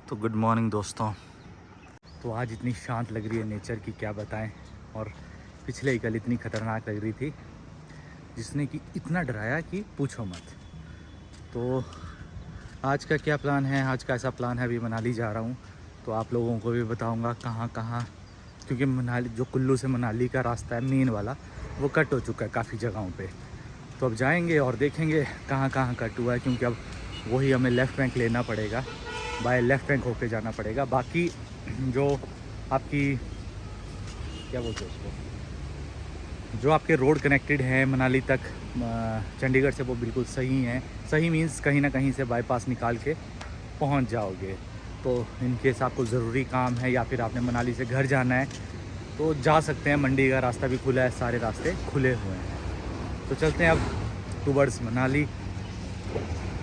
तो good morning दोस्तों। तो आज इतनी शांत लग रही है नेचर की, क्या बताएं। और पिछले ही कल इतनी ख़तरनाक लग रही थी जिसने कि इतना डराया कि पूछो मत। तो आज का क्या प्लान है, आज का ऐसा प्लान है, अभी मनाली जा रहा हूँ। तो आप लोगों को भी बताऊँगा कहाँ कहाँ, क्योंकि मनाली जो कुल्लू से मनाली का रास्ता है मेन वाला, वो कट हो चुका है काफ़ी जगहों पे। तो अब जाएंगे और देखेंगे कहाँ कहाँ कट हुआ है, क्योंकि अब वही हमें लेफ़्ट बैंक लेना पड़ेगा, बाय लेफ़्ट बैंक होके जाना पड़ेगा। बाकी जो आपकी क्या बोलते हैं उसको, जो आपके रोड कनेक्टेड हैं मनाली तक चंडीगढ़ से, वो बिल्कुल सही हैं। सही मीन्स कहीं ना कहीं से बाईपास निकाल के पहुंच जाओगे। तो इन केस आपको ज़रूरी काम है या फिर आपने मनाली से घर जाना है तो जा सकते हैं। मंडी का रास्ता भी खुला है, सारे रास्ते खुले हुए हैं। तो चलते हैं अब टूवर्ड्स मनाली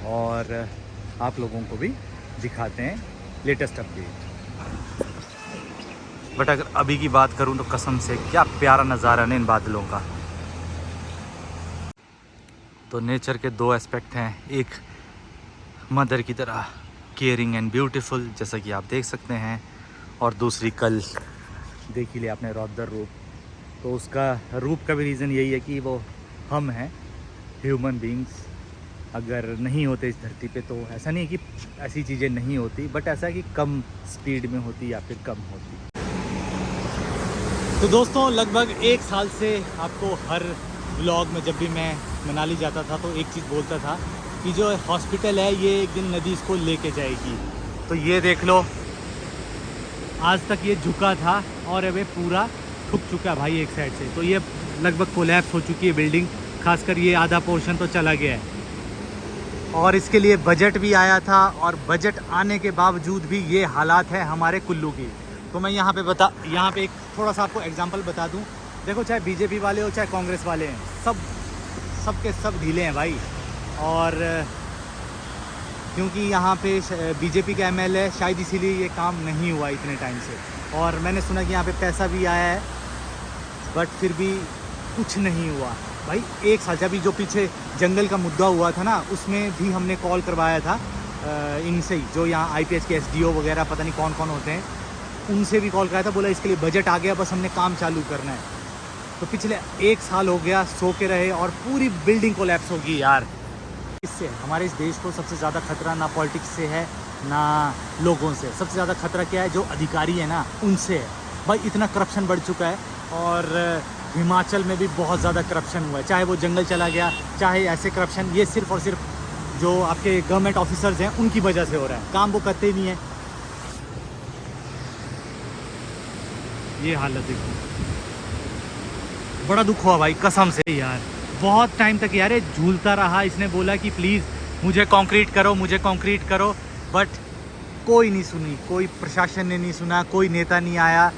और आप लोगों को भी दिखाते हैं लेटेस्ट अपडेट। बट अगर अभी की बात करूं तो कसम से क्या प्यारा नज़ारा है इन बादलों का। तो नेचर के दो एस्पेक्ट हैं, एक मदर की तरह केयरिंग एंड ब्यूटीफुल जैसा कि आप देख सकते हैं, और दूसरी कल देख ही लिया आपने रौद्र रूप। तो उसका रूप का भी रीज़न यही है कि वो हम हैं, ह्यूमन बींग्स। अगर नहीं होते इस धरती पे तो ऐसा नहीं है कि ऐसी चीज़ें नहीं होती, बट ऐसा है कि कम स्पीड में होती या फिर कम होती। तो दोस्तों लगभग 1 साल से आपको हर व्लॉग में जब भी मैं मनाली जाता था तो एक चीज़ बोलता था कि जो हॉस्पिटल है ये एक दिन नदी इसको लेके जाएगी। तो ये देख लो, आज तक ये झुका था और अब ये पूरा ठुक चुका है भाई एक साइड से। तो ये लगभग कोलैप्स हो चुकी है बिल्डिंग, खासकर ये आधा पोर्शन तो चला गया है। और इसके लिए बजट भी आया था, और बजट आने के बावजूद भी ये हालात है हमारे कुल्लू की। तो मैं यहाँ पे एक थोड़ा सा आपको एग्जांपल बता दूँ। देखो, चाहे बीजेपी वाले हो चाहे कांग्रेस वाले हैं, सब के सब ढीले हैं भाई। और क्योंकि यहाँ पे बीजेपी का एमएलए है, शायद इसीलिए ये काम नहीं हुआ इतने टाइम से। और मैंने सुना कि यहाँ पे पैसा भी आया है, बट फिर भी कुछ नहीं हुआ भाई। 1 साल जब जो पीछे जंगल का मुद्दा हुआ था ना, उसमें भी हमने कॉल करवाया था इनसे ही, जो यहाँ आईपीएच के एसडीओ वगैरह पता नहीं कौन कौन होते हैं, उनसे भी कॉल कराया था। बोला इसके लिए बजट आ गया, बस हमने काम चालू करना है। तो पिछले 1 साल हो गया सो के रहे और पूरी बिल्डिंग कोलैप्स होगी यार। इससे हमारे इस देश को सबसे ज़्यादा खतरा ना पॉलिटिक्स से है ना लोगों से, सबसे ज़्यादा खतरा क्या है, जो अधिकारी है ना उनसे है भाई। इतना करप्शन बढ़ चुका है, और हिमाचल में भी बहुत ज़्यादा करप्शन हुआ है। चाहे वो जंगल चला गया, चाहे ऐसे करप्शन, ये सिर्फ और सिर्फ जो आपके गवर्नमेंट ऑफिसर्स हैं उनकी वजह से हो रहा है। काम वो करते ही नहीं है। ये हालत देखो, बड़ा दुख हुआ भाई कसम से यार। बहुत टाइम तक यार ये झूलता रहा। इसने बोला कि प्लीज़ मुझे कंक्रीट करो, मुझे कंक्रीट करो, बट कोई नहीं सुनी, कोई प्रशासन ने नहीं सुना, कोई नेता नहीं आया।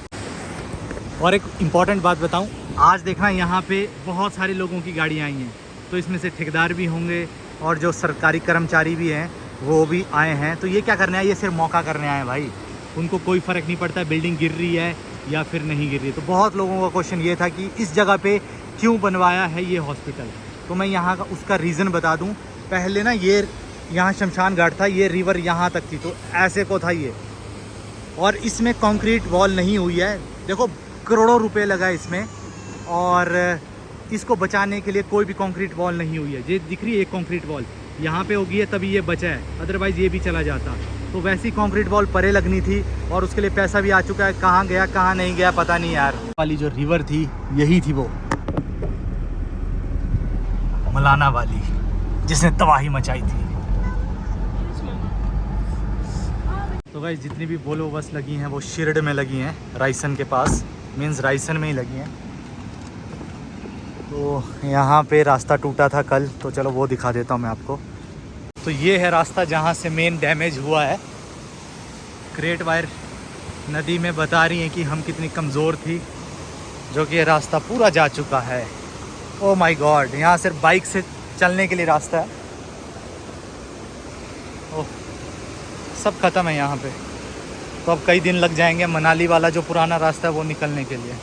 और एक इम्पॉर्टेंट बात बताऊं, आज देखना यहाँ पे बहुत सारे लोगों की गाड़ियाँ आई हैं। तो इसमें से ठेकेदार भी होंगे और जो सरकारी कर्मचारी भी हैं वो भी आए हैं। तो ये क्या करने आए, ये सिर्फ मौका करने आए हैं भाई। उनको कोई फ़र्क नहीं पड़ता बिल्डिंग गिर रही है या फिर नहीं गिर रही है। तो बहुत लोगों का क्वेश्चन ये था कि इस जगह पे क्यों बनवाया है ये हॉस्पिटल। तो मैं यहाँ का उसका रीज़न बता दूँ। पहले ना ये यहाँ शमशान घाट था, ये रिवर यहाँ तक थी, तो ऐसे को था ये। और इसमें कंक्रीट वॉल नहीं हुई है। देखो करोड़ों रुपए लगा इसमें, और इसको बचाने के लिए कोई भी कंक्रीट वॉल नहीं हुई है। ये दिख रही है एक कंक्रीट वॉल यहाँ पे होगी है, तभी ये बचा है, अदरवाइज़ ये भी चला जाता। तो वैसी कंक्रीट वॉल परे लगनी थी, और उसके लिए पैसा भी आ चुका है। कहाँ गया कहाँ नहीं गया पता नहीं यार। वाली जो रिवर थी यही थी वो मलाना वाली, जिसने तबाही मचाई थी। तो भाई जितनी भी वोल्वो बस लगी हैं वो शिरड में लगी हैं, रायसन के पास, मीन्स रायसन में ही लगी हैं। तो यहाँ पे रास्ता टूटा था कल, तो चलो वो दिखा देता हूँ मैं आपको। तो ये है रास्ता जहाँ से मेन डैमेज हुआ है। ग्रेट वायर नदी में बता रही हैं कि हम कितनी कमज़ोर थी, जो कि ये रास्ता पूरा जा चुका है। ओ माय गॉड, यहाँ सिर्फ बाइक से चलने के लिए रास्ता है। ओह, सब ख़त्म है यहाँ पे। तो अब कई दिन लग जाएंगे मनाली वाला जो पुराना रास्ता है वो निकलने के लिए।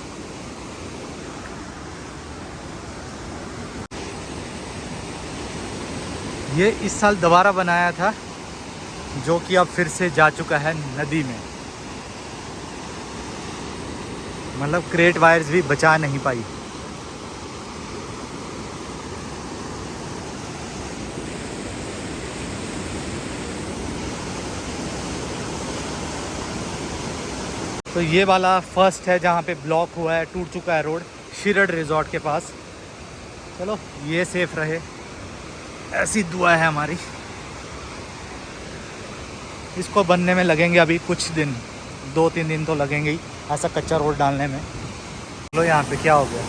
ये इस साल दोबारा बनाया था जो कि अब फिर से जा चुका है नदी में। मतलब क्रेट वायर्स भी बचा नहीं पाई। तो ये वाला फर्स्ट है जहाँ पे ब्लॉक हुआ है, टूट चुका है रोड, शीरड रिजॉर्ट के पास। चलो ये सेफ रहे, ऐसी दुआ है हमारी। इसको बनने में लगेंगे अभी कुछ दिन, 2-3 दिन तो लगेंगे ही ऐसा कच्चा रोड डालने में। लो यहाँ पे क्या हो गया,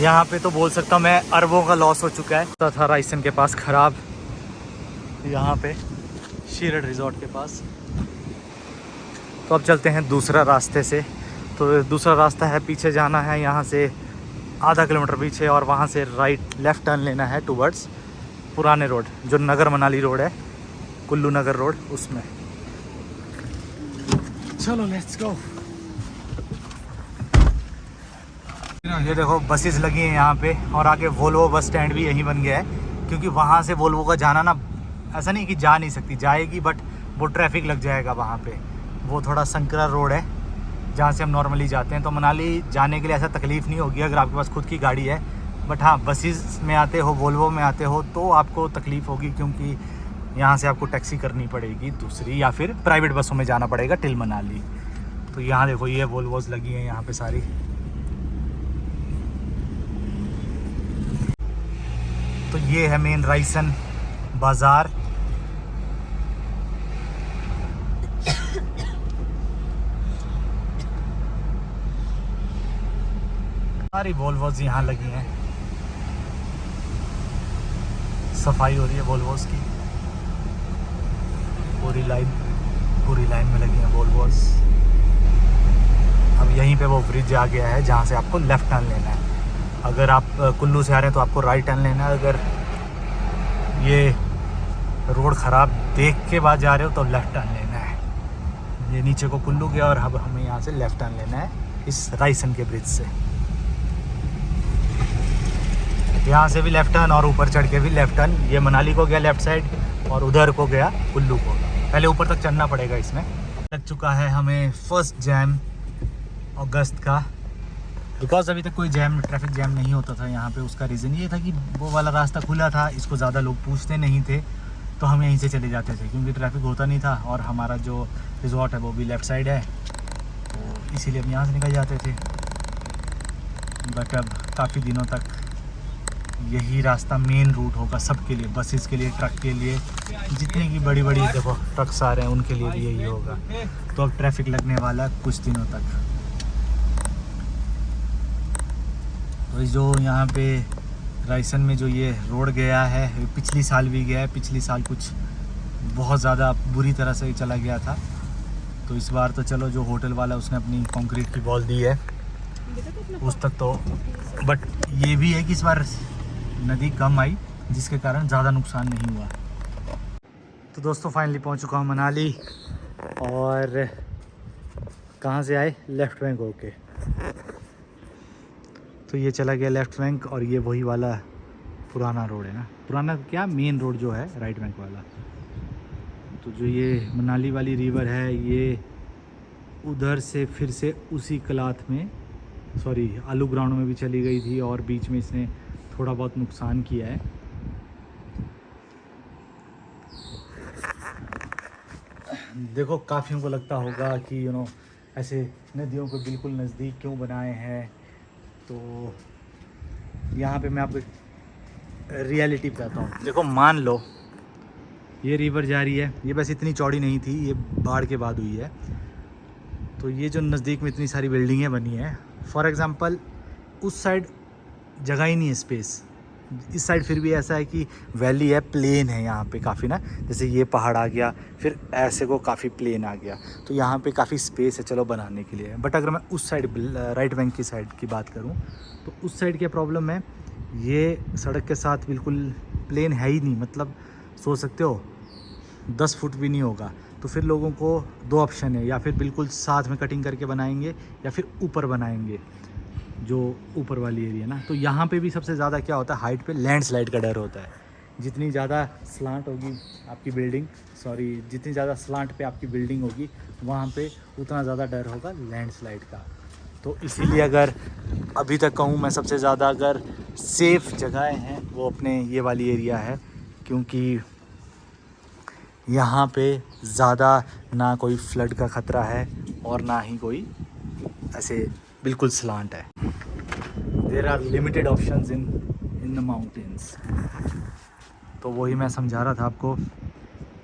यहाँ पे तो बोल सकता हूँ मैं अरबों का लॉस हो चुका है। तो था राइसन के पास ख़राब, यहाँ पे शीरड रिजॉर्ट के पास। तो अब चलते हैं दूसरा रास्ते से। तो दूसरा रास्ता है, पीछे जाना है यहाँ से आधा किलोमीटर पीछे, और वहाँ से राइट लेफ़्ट टर्न लेना है टूवर्ड्स पुराने रोड, जो नगर मनाली रोड है, कुल्लू नगर रोड, उसमें। चलो लेट्स गो। ये देखो बसेस लगी हैं यहाँ पे, और आगे वोल्वो बस स्टैंड भी यहीं बन गया है। क्योंकि वहाँ से वोल्वो का जाना ना, ऐसा नहीं कि जा नहीं सकती, जाएगी, बट वो ट्रैफिक लग जाएगा वहाँ पे। वो थोड़ा संकरा रोड है जहाँ से हम नॉर्मली जाते हैं। तो मनाली जाने के लिए ऐसा तकलीफ़ नहीं होगी अगर आपके पास खुद की गाड़ी है। बट हाँ, बसेस में आते हो, वोल्वो में आते हो, तो आपको तकलीफ़ होगी, क्योंकि यहाँ से आपको टैक्सी करनी पड़ेगी दूसरी, या फिर प्राइवेट बसों में जाना पड़ेगा टिल मनाली। तो यहाँ देखो ये वोल्वोज लगी हैं यहाँ पे सारी। तो ये है मेन राइसन बाज़ार। सारी वोल्वोज यहाँ लगी हैं, सफाई हो रही है वोल्वोज की। पूरी लाइन में लगी हैं वोल्वोज। अब यहीं पे वो ब्रिज आ गया है जहाँ से आपको लेफ़्ट टर्न लेना है। अगर आप कुल्लू से आ रहे हैं तो आपको राइट टर्न लेना है। अगर ये रोड ख़राब देख के बाद जा रहे हो तो लेफ़्ट टर्न लेना है। ये नीचे को कुल्लू गया, और अब हमें यहाँ से लेफ़्ट टर्न लेना है इस राइसन के ब्रिज से। यहाँ से भी लेफ़्ट टर्न, और ऊपर चढ़ के भी लेफ़्ट टर्न। ये मनाली को गया लेफ़्ट साइड, और उधर को गया कुल्लू को। पहले ऊपर तक चढ़ना पड़ेगा इसमें। लग चुका है हमें फर्स्ट जैम अगस्त का, बिकॉज अभी तक कोई ट्रैफिक जैम नहीं होता था यहाँ पे। उसका रीज़न ये था कि वो वाला रास्ता खुला था, इसको ज़्यादा लोग पूछते नहीं थे, तो हम यहीं से चले जाते थे क्योंकि ट्रैफिक होता नहीं था। और हमारा जो रिजॉर्ट है वो भी लेफ़्ट साइड है, तो इसीलिए हम यहाँ से निकल जाते थे। बट अब काफ़ी दिनों तक यही रास्ता मेन रूट होगा सबके लिए, बसेस के लिए, ट्रक के लिए, जितने की बड़ी बड़ी देखो ट्रक्स आ रहे हैं उनके लिए भी यही होगा। तो अब ट्रैफिक लगने वाला कुछ दिनों तक। तो जो यहाँ पे राइसन में जो ये रोड गया है, पिछली साल भी गया है। पिछली साल कुछ बहुत ज़्यादा बुरी तरह से चला गया था। तो इस बार तो चलो जो होटल वाला उसने अपनी कंक्रीट की बॉल दी है उस तक तो। बट ये भी है कि इस बार नदी कम आई, जिसके कारण ज़्यादा नुकसान नहीं हुआ। तो दोस्तों फाइनली पहुंच चुका हूँ मनाली, और कहाँ से आए, लेफ़्ट बैंक होके। तो ये चला गया लेफ़्ट बैंक, और ये वही वाला पुराना रोड है ना, पुराना क्या मेन रोड जो है राइट बैंक वाला। तो जो ये मनाली वाली रिवर है, ये उधर से फिर से उसी कलाथ में, सॉरी आलू ग्राउंड में भी चली गई थी, और बीच में इसने थोड़ा बहुत नुकसान किया है। देखो काफ़ियों को लगता होगा कि ऐसे नदियों को बिल्कुल नज़दीक क्यों बनाए हैं। तो यहाँ पे मैं आपको रियलिटी बताता हूँ। देखो मान लो ये रिवर जा रही है, ये बस इतनी चौड़ी नहीं थी, ये बाढ़ के बाद हुई है। तो ये जो नज़दीक में इतनी सारी बिल्डिंगें बनी हैं, फॉर एग्ज़ाम्पल उस साइड जगह ही नहीं है, स्पेस। इस साइड फिर भी ऐसा है कि वैली है, प्लेन है यहाँ पे काफ़ी ना, जैसे ये पहाड़ आ गया, फिर ऐसे को काफ़ी प्लेन आ गया, तो यहाँ पे काफ़ी स्पेस है चलो बनाने के लिए। बट अगर मैं उस साइड राइट बैंक की साइड की बात करूँ, तो उस साइड क्या प्रॉब्लम है, ये सड़क के साथ बिल्कुल प्लेन है ही नहीं। मतलब सोच सकते हो 10 फुट भी नहीं होगा। तो फिर लोगों को 2 ऑप्शन है, या फिर बिल्कुल साथ में कटिंग करके बनाएंगे, या फिर ऊपर बनाएंगे, जो ऊपर वाली एरिया ना। तो यहाँ पे भी सबसे ज़्यादा क्या होता है, हाइट पे लैंडस्लाइड का डर होता है जितनी ज़्यादा स्लांट होगी आपकी बिल्डिंग, सॉरी जितनी ज़्यादा स्लांट पे आपकी बिल्डिंग होगी वहाँ पे उतना ज़्यादा डर होगा लैंडस्लाइड का। तो इसीलिए अगर अभी तक कहूँ मैं, सबसे ज़्यादा अगर सेफ़ जगहें हैं वो अपने ये वाली एरिया है, क्योंकि यहाँ पे ज़्यादा ना कोई फ्लड का ख़तरा है और ना ही कोई ऐसे बिल्कुल स्लांट है। There are limited options in the mountains. तो वही मैं समझा रहा था आपको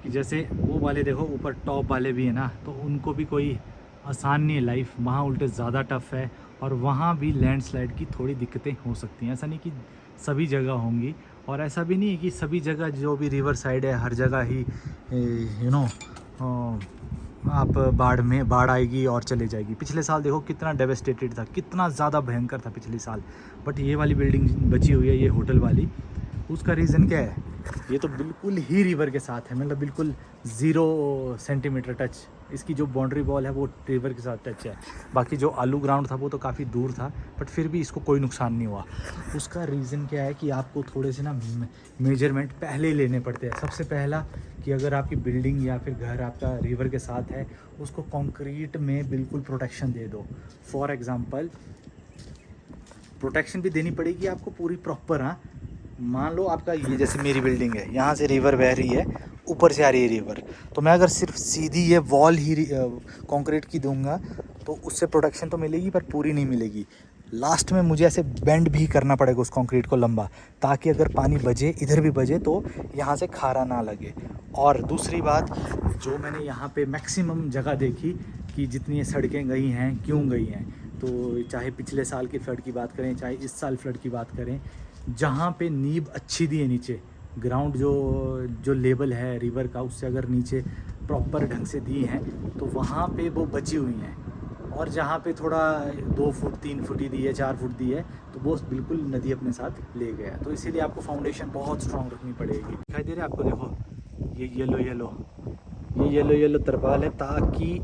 कि जैसे वो वाले देखो ऊपर टॉप वाले भी है ना, तो उनको भी कोई आसान नहीं है लाइफ, वहाँ उल्टे ज़्यादा टफ़ है और वहाँ भी लैंडस्लाइड की थोड़ी दिक्कतें हो सकती हैं। ऐसा नहीं कि सभी जगह होंगी, और ऐसा भी नहीं है कि सभी जगह जो भी रिवर साइड है हर जगह ही आप बाढ़ आएगी और चले जाएगी। पिछले साल देखो कितना डेवेस्टेटेड था, कितना ज़्यादा भयंकर था पिछले साल। बट ये वाली बिल्डिंग बची हुई है, ये होटल वाली, उसका रीज़न क्या है, ये तो बिल्कुल ही रिवर के साथ है, मतलब बिल्कुल 0 सेंटीमीटर टच। इसकी जो बाउंड्री वॉल है वो रिवर के साथ टच है। बाकी जो आलू ग्राउंड था वो तो काफ़ी दूर था, बट फिर भी इसको कोई नुकसान नहीं हुआ। उसका रीज़न क्या है कि आपको थोड़े से ना मेजरमेंट पहले ही लेने पड़ते हैं। सबसे पहला कि अगर आपकी बिल्डिंग या फिर घर आपका रिवर के साथ है, उसको कंक्रीट में बिल्कुल प्रोटेक्शन दे दो। फॉर एग्ज़ाम्पल प्रोटेक्शन भी देनी पड़ेगी आपको पूरी प्रॉपर। हाँ, मान लो आपका ये जैसे मेरी बिल्डिंग है, यहाँ से रिवर बह रही है, ऊपर से आ रही है रिवर, तो मैं अगर सिर्फ सीधी ये वॉल ही कंक्रीट की दूंगा तो उससे प्रोटेक्शन तो मिलेगी पर पूरी नहीं मिलेगी। लास्ट में मुझे ऐसे बेंड भी करना पड़ेगा उस कंक्रीट को लंबा, ताकि अगर पानी बजे इधर भी बजे तो यहाँ से खारा ना लगे। और दूसरी बात जो मैंने यहाँ पे मैक्सिमम जगह देखी कि जितनी ये सड़कें गई हैं, क्यों गई हैं, तो चाहे पिछले साल की फ्लड की बात करें, चाहे इस साल फ्लड की बात करें, जहाँ पे नींव अच्छी दी है, नीचे ग्राउंड जो लेवल है रिवर का उससे अगर नीचे प्रॉपर ढंग से दी हैं तो वहाँ पे वो बची हुई हैं। और जहाँ पे थोड़ा 2 फुट 3 फुट ही दी है, 4 फुट दी है, तो वो बिल्कुल नदी अपने साथ ले गया। तो इसीलिए आपको फाउंडेशन बहुत स्ट्रॉन्ग रखनी पड़ेगी। दिखाई दे रहा है आपको, देखो ये येलो तरपाल है ताकि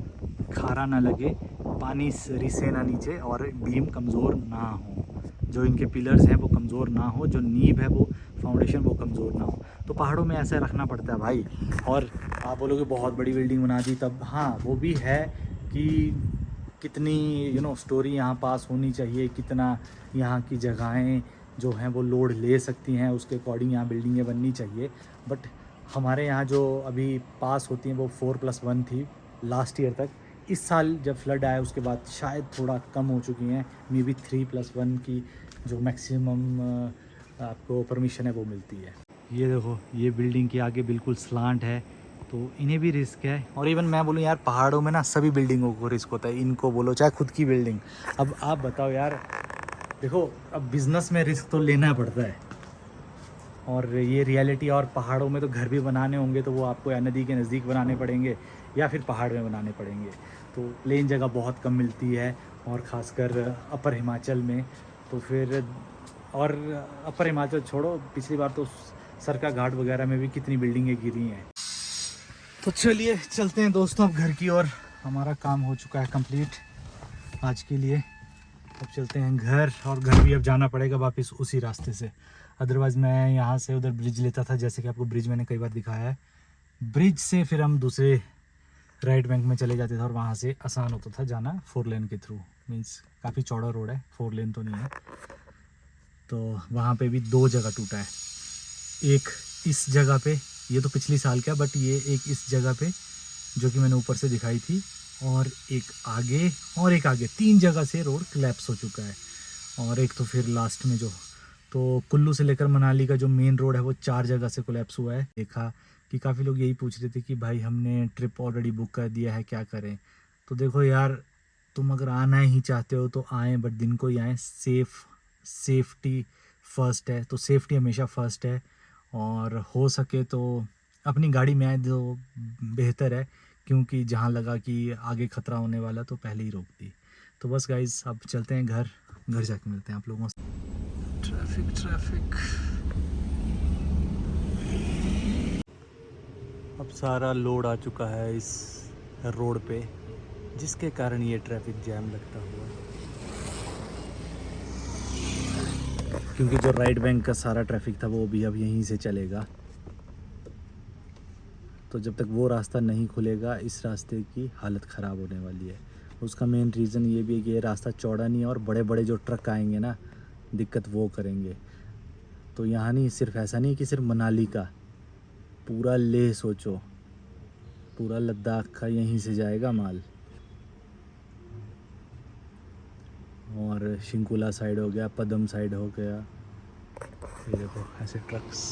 खारा ना लगे, पानी रिसे ना नीचे और बीम कमज़ोर ना हो, जो इनके पिलर्स हैं वो कमज़ोर ना हो, जो नींव है वो फाउंडेशन वो कमज़ोर ना हो। तो पहाड़ों में ऐसा रखना पड़ता है भाई। और आप बोलोगे बहुत बड़ी बिल्डिंग बना दी, तब हाँ वो भी है कि कितनी स्टोरी यहाँ पास होनी चाहिए, कितना यहाँ की जगहें जो हैं वो लोड ले सकती हैं, उसके अकॉर्डिंग यहाँ बिल्डिंगें बननी चाहिए। बट हमारे यहाँ जो अभी पास होती हैं वो 4+1 थी लास्ट ईयर तक। इस साल जब फ्लड आया उसके बाद शायद थोड़ा कम हो चुकी हैं, मे बी 3+1 की जो मैक्सिमम आपको परमिशन है वो मिलती है। ये देखो ये बिल्डिंग के आगे बिल्कुल स्लांट है, तो इन्हें भी रिस्क है। और इवन मैं बोलूँ यार, पहाड़ों में ना सभी बिल्डिंगों को रिस्क होता है, इनको बोलो चाहे खुद की बिल्डिंग। अब आप बताओ यार, देखो अब बिज़नेस में रिस्क तो लेना पड़ता है, और ये रियलिटी। और पहाड़ों में तो घर भी बनाने होंगे तो वो आपको या नदी के नज़दीक बनाने पड़ेंगे या फिर पहाड़ में बनाने पड़ेंगे। तो प्लेन जगह बहुत कम मिलती है, और ख़ासकर अपर हिमाचल में। तो फिर और अपर हिमाचल छोड़ो, पिछली बार तो सरका घाट वगैरह में भी कितनी बिल्डिंगें गिरी हैं। तो चलिए चलते हैं दोस्तों अब घर की ओर। हमारा काम हो चुका है कंप्लीट आज के लिए। अब चलते हैं घर, और घर भी अब जाना पड़ेगा वापस उसी रास्ते से। अदरवाइज़ मैं यहाँ से उधर ब्रिज लेता था, जैसे कि आपको ब्रिज मैंने कई बार दिखाया है। ब्रिज से फिर हम दूसरे राइट बैंक में चले जाते थे और वहाँ से आसान होता था जाना 4 लेन के थ्रू। मीन्स काफ़ी चौड़ा रोड है, 4 लेन तो नहीं है। तो वहाँ पे भी 2 जगह टूटा है, एक इस जगह पे, ये तो पिछली साल का, बट ये एक इस जगह पे जो कि मैंने ऊपर से दिखाई थी, और एक आगे, और एक आगे, 3 जगह से रोड कोलैप्स हो चुका है। और एक तो फिर लास्ट में जो, तो कुल्लू से लेकर मनाली का जो मेन रोड है वो 4 जगह से कोलैप्स हुआ है। देखा कि काफ़ी लोग यही पूछ रहे थे कि भाई हमने ट्रिप ऑलरेडी बुक कर दिया है, क्या करें। तो देखो यार, तुम अगर आना ही चाहते हो तो आएँ, बट दिन को ही आएँ। सेफ्टी फ़र्स्ट है, तो सेफ्टी हमेशा फ़र्स्ट है। और हो सके तो अपनी गाड़ी में आए तो बेहतर है, क्योंकि जहाँ लगा कि आगे ख़तरा होने वाला तो पहले ही रोक दी। तो बस गाइज़, अब चलते हैं घर जाके मिलते हैं आप लोगों से। ट्रैफिक अब सारा लोड आ चुका है इस रोड पे, जिसके कारण ये ट्रैफिक जैम लगता हुआ, क्योंकि जो राइट बैंक का सारा ट्रैफिक था वो भी अब यहीं से चलेगा। तो जब तक वो रास्ता नहीं खुलेगा इस रास्ते की हालत ख़राब होने वाली है। उसका मेन रीज़न ये भी है कि ये रास्ता चौड़ा नहीं है और बड़े बड़े जो ट्रक आएंगे ना दिक्कत वो करेंगे। तो यहाँ नहीं, सिर्फ ऐसा नहीं कि सिर्फ मनाली का, पूरा लेह सोचो, पूरा लद्दाख का यहीं से जाएगा माल। और शिंकुला साइड हो गया, पदम साइड हो गया, ये देखो ऐसे ट्रक्स।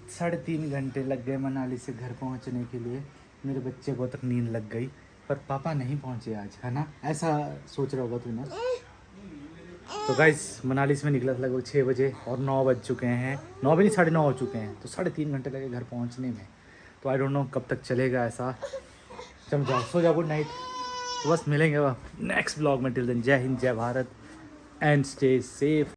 साढ़े 3 घंटे लग गए मनाली से घर पहुंचने के लिए। मेरे बच्चे को तक नींद लग गई, पर पापा नहीं पहुंचे आज, है ना? ऐसा सोच रहा होगा तू ना। तो गाइस मनाली से मैं निकला था लगभग 6 बजे और 9 बज चुके हैं, 9 भी नहीं 9:30 हो चुके हैं। तो 3.5 घंटे लगे घर पहुंचने में। तो आई डोंट नो कब तक चलेगा ऐसा। चल जाओ, सो जाओ, गुड नाइट। तो बस मिलेंगे नेक्स्ट ब्लॉग में। टिल देन जय हिंद, जय भारत एंड स्टे सेफ।